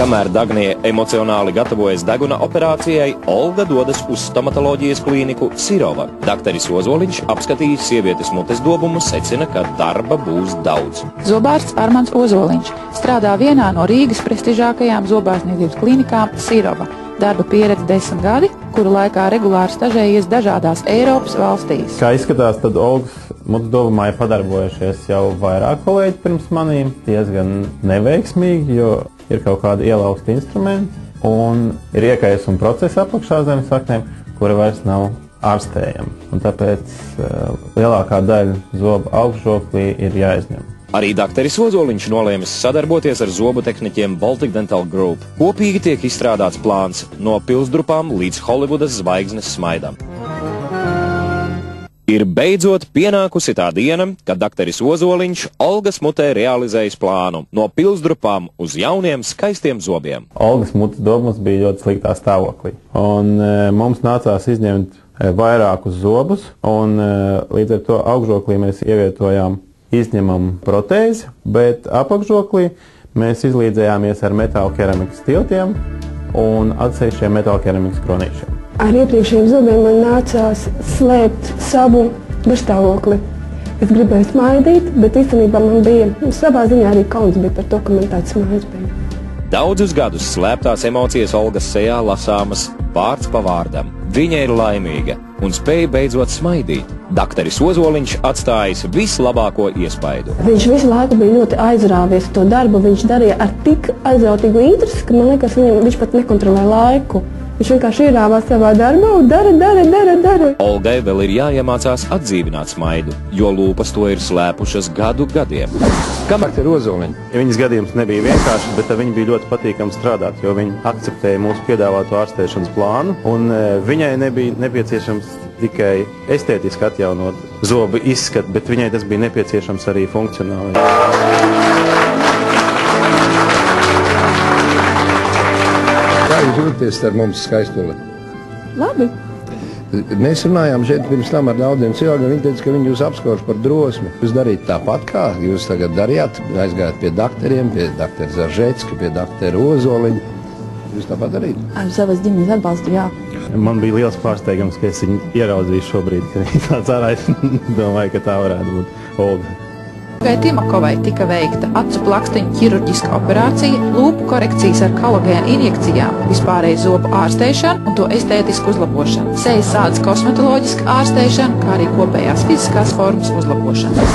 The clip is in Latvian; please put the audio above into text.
Kamēr Dagnie emocionāli gatavojas deguna operācijai, Olga dodas uz stomatoloģijas klīniku Sirova. Dakteris Ozoliņš, apskatījis sievietes mutes dobumu, secina, ka darba būs daudz. Zobārsts Armands Ozoliņš strādā vienā no Rīgas prestižākajām zobārstniecības klīnikām Sirova. Darba pieredze 10 gadi, kuru laikā regulāri stažējies dažādās Eiropas valstīs. Kā izskatās, tad Olgas mutes dobumā ir padarbojušies jau vairāk kolēģi pirms manīm, diezgan neveiksmīgi, jo ir kaut kādi ielauzti instrumenti un ir iekaisuma procesi apakšā zem saknēm, kuri vairs nav ārstējami. Un tāpēc lielākā daļa zobu augšžoklī ir jāizņem. Arī dakteris Ozoliņš nolēmis sadarboties ar zobu tehniķiem Baltic Dental Group. Kopīgi tiek izstrādāts plāns no pilsdrupām līdz Holivudas zvaigznes smaidam. Ir beidzot pienākusi tā diena, kad dakteris Ozoliņš Olgas mutē realizējis plānu no pilsdrupām uz jauniem, skaistiem zobiem. Olgas mutes dobums bija ļoti sliktā stāvoklī, un mums nācās izņemt vairākus zobus, un līdz ar to augšžoklī mēs ievietojām izņemam protēzi, bet apakšžoklī mēs izlīdzējāmies ar metāla keramikas tiltiem un atsevišķiem metāla keramikas kronīšiem. Ar iepriekšējiem zobiem man nācās slēpt savu virstāvokli. Es gribēju smaidīt, bet īstenībā man bija savā ziņā arī kauns bija par to, ka man tāds smaids bija. Daudzus gadus slēptās emocijas Olgas sejā lasāmas vārds pa vārdam. Viņa ir laimīga un spēja beidzot smaidīt. Dakteris Ozoliņš atstājis vislabāko iespaidu. Viņš visu laiku bija ļoti aizrāvies to darbu. Viņš darīja ar tik aizrautīgu interesi, ka man liekas, viņš pat nekontrolē laiku. Viņš vienkārši ierāvās savā darbā un dara. Olgai vēl ir jāiemācās atdzīvināt smaidu, jo lūpas to ir slēpušas gadu gadiem. Kāpēc ir Ozoliņa? Viņas gadījums nebija vienkārši, bet viņa bija ļoti patīkami strādāt, jo viņa akceptēja mūsu piedāvāto ārstēšanas plānu, un viņai nebija nepieciešams tikai estētiski atjaunot zobu izskatu, bet viņai tas bija nepieciešams arī funkcionāli. Kā jūs jūtaties ar mums skaistuli? Labi. Mēs runājām šeit pirms tam ar daudziem cilvēkiem, viņi teica, ka viņi jūs apskauž par drosmi. Jūs darīt tāpat, kā jūs tagad darījāt, aizgājāt pie dakteriem, pie daktera Zaržēcka, pie daktera Ozoliņa. Jūs tāpat darīt? Ar savas ģimenes atbalstu, jā. Man bija liels pārsteigums, ka es viņu ieraudzīju šobrīd, ka viņa tāds ārā, es domāju, ka tā varētu būt Olga. Olgai Timakovai tika veikta acu plakstiņu ķirurģiska operācija, lūpu korekcijas ar kolagēnu injekcijām, vispārēju zobu ārstēšanu un to estētisku uzlabošanu, sejas ādas kosmetoloģiska ārstēšana, kā arī kopējās fiziskās formas uzlabošana.